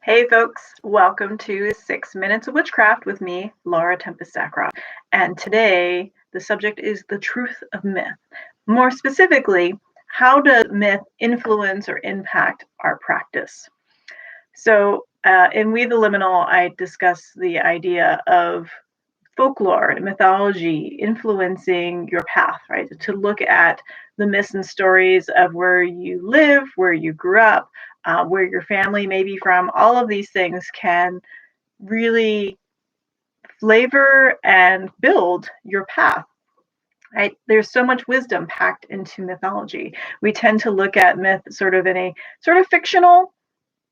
Hey folks, welcome to 6 Minutes of Witchcraft with me, Laura Tempest Zakroff. And today the subject is the truth of myth. More specifically, how does myth influence or impact our practice? So in We the Liminal, I discuss the idea of folklore and mythology influencing your path, right? To look at the myths and stories of where you live, where you grew up, where your family may be from. All of these things can really flavor and build your path. Right? There's so much wisdom packed into mythology. We tend to look at myth sort of in a sort of fictional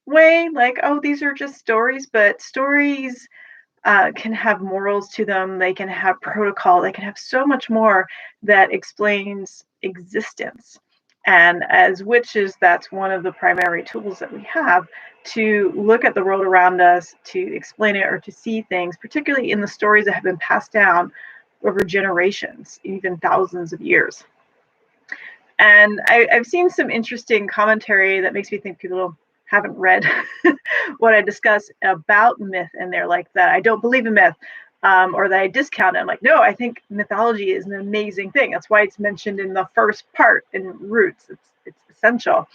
way, like, oh, these are just stories, but stories can have morals to them. They can have protocol. They can have so much more that explains existence. And as witches, that's one of the primary tools that we have to look at the world around us, to explain it or to see things, particularly in the stories that have been passed down over generations, even thousands of years. And I've seen some interesting commentary that makes me think people haven't read what I discuss about myth in there, like that I don't believe in myth, or that I discount it. I'm like, no, I think mythology is an amazing thing. That's why it's mentioned in the first part in Roots. It's essential.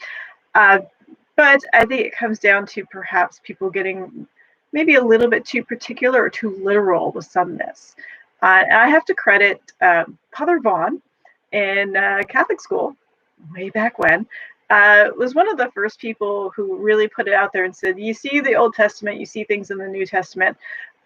But I think it comes down to perhaps people getting maybe a little bit too particular or too literal with some myths. And I have to credit Father Vaughn in Catholic school way back when. Was one of the first people who really put it out there and said, you see the Old Testament, you see things in the New Testament.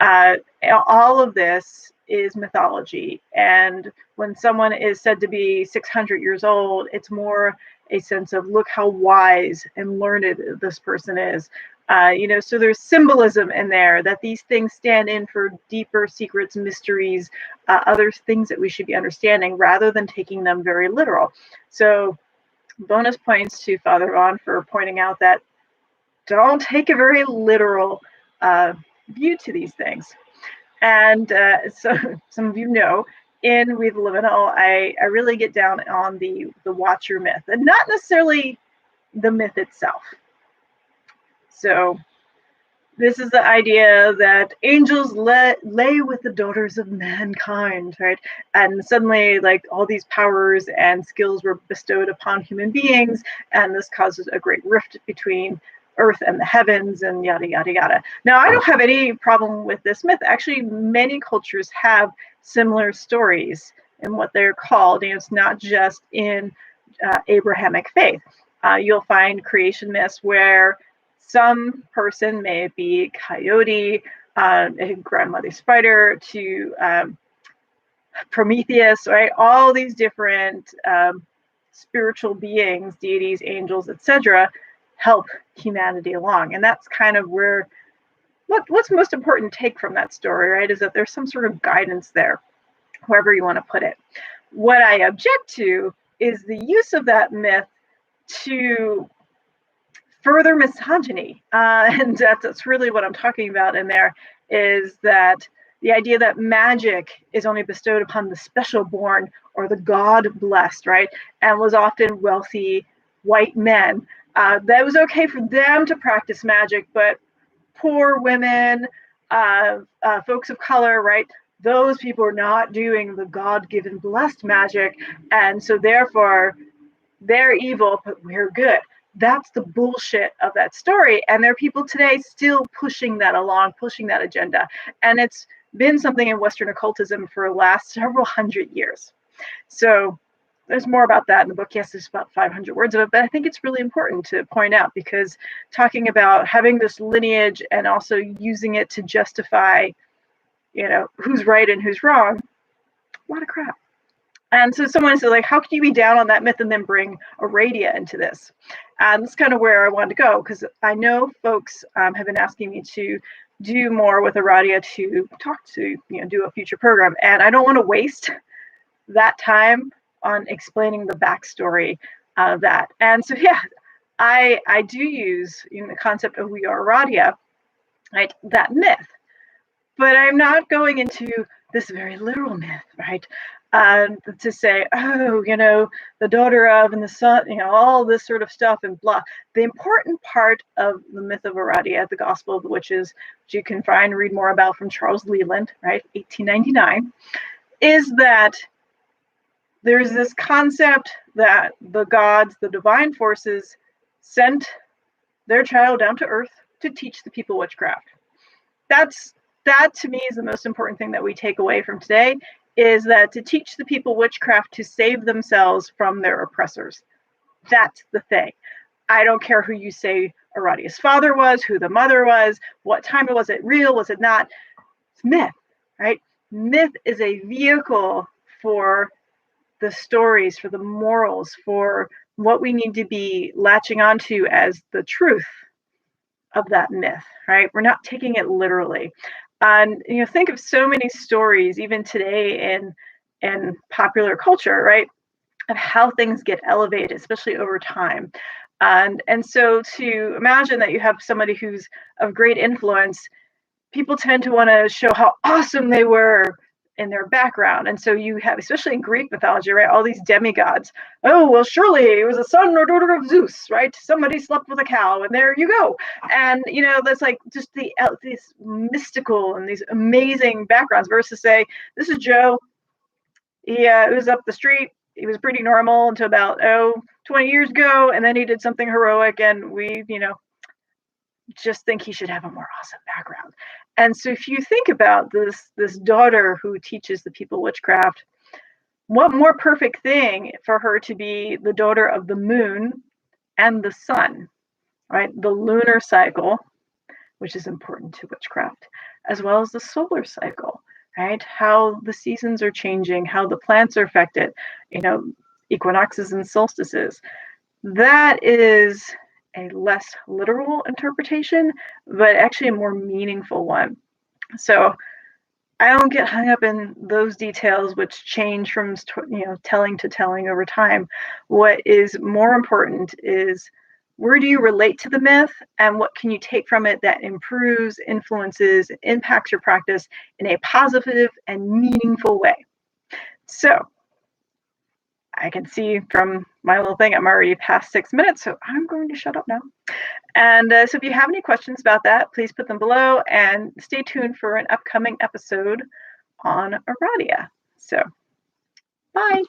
All of this is mythology. And when someone is said to be 600 years old, it's more a sense of look how wise and learned this person is. So there's symbolism in there that these things stand in for deeper secrets, mysteries, other things that we should be understanding rather than taking them very literal. So bonus points to Father Vaughn for pointing out that don't take a very literal view to these things. And so some of you know, in We the Liminal, I really get down on the Watcher myth, and not necessarily the myth itself. So this is the idea that angels lay with the daughters of mankind, right? And suddenly, like, all these powers and skills were bestowed upon human beings, and this causes a great rift between earth and the heavens, and yada, yada, yada. Now, I don't have any problem with this myth. Actually, many cultures have similar stories in what they're called, and it's not just in Abrahamic faith. You'll find creation myths where some person, may it be coyote, a grandmother spider, to Prometheus, right? All these different spiritual beings, deities, angels, etc., help humanity along. And that's kind of where what's most important to take from that story, right? Is that there's some sort of guidance there, however you want to put it. What I object to is the use of that myth to further misogyny, and that's really what I'm talking about in there, is that the idea that magic is only bestowed upon the special born or the God blessed, right? And was often wealthy white men. That was okay for them to practice magic, but poor women, folks of color, right? Those people are not doing the God-given blessed magic, and so therefore they're evil, but we're good. That's the bullshit of that story. And there are people today still pushing that along, pushing that agenda. And it's been something in Western occultism for the last several hundred years. So there's more about that in the book. Yes, there's about 500 words of it, but I think it's really important to point out, because talking about having this lineage and also using it to justify, who's right and who's wrong, a lot of crap. And so someone said, like, how can you be down on that myth and then bring Aradia into this? And that's kind of where I wanted to go, because I know folks have been asking me to do more with Aradia, to talk to, do a future program. And I don't want to waste that time on explaining the backstory of that. And so, yeah, I do use the concept of We Are Aradia, right, that myth. But I'm not going into this very literal myth, right? to say, oh, the daughter of and the son, all this sort of stuff and blah. The important part of the myth of Aradia, the Gospel of the Witches, which you can read more about from Charles Leland, right, 1899, is that there's this concept that the gods, the divine forces, sent their child down to earth to teach the people witchcraft. That to me is the most important thing that we take away from today, is that to teach the people witchcraft to save themselves from their oppressors. That's the thing. I don't care who you say Aradia's father was, who the mother was, what time it was it real, was it not? It's myth, right? Myth is a vehicle for the stories, for the morals, for what we need to be latching onto as the truth of that myth, right? We're not taking it literally. And think of so many stories, even today in popular culture, right, of how things get elevated, especially over time. And so to imagine that you have somebody who's of great influence, people tend to want to show how awesome they were in their background. And so you have, especially in Greek mythology, right, all these demigods. Oh, well, surely it was a son or daughter of Zeus, right? Somebody slept with a cow, and there you go. And, that's like just these mystical and these amazing backgrounds versus say, this is Joe. He was up the street. He was pretty normal until about, 20 years ago. And then he did something heroic, and we, just think he should have a more awesome background. And so if you think about this daughter who teaches the people witchcraft, what more perfect thing for her to be the daughter of the moon and the sun, right? The lunar cycle, which is important to witchcraft, as well as the solar cycle, right? How the seasons are changing, how the plants are affected, equinoxes and solstices. That is a less literal interpretation, but actually a more meaningful one. So I don't get hung up in those details, which change from telling to telling over time. What is more important is, where do you relate to the myth, and what can you take from it that improves, influences, impacts your practice in a positive and meaningful way. So I can see from my little thing, I'm already past 6 minutes, so I'm going to shut up now. And so if you have any questions about that, please put them below, and stay tuned for an upcoming episode on Aradia. So, bye.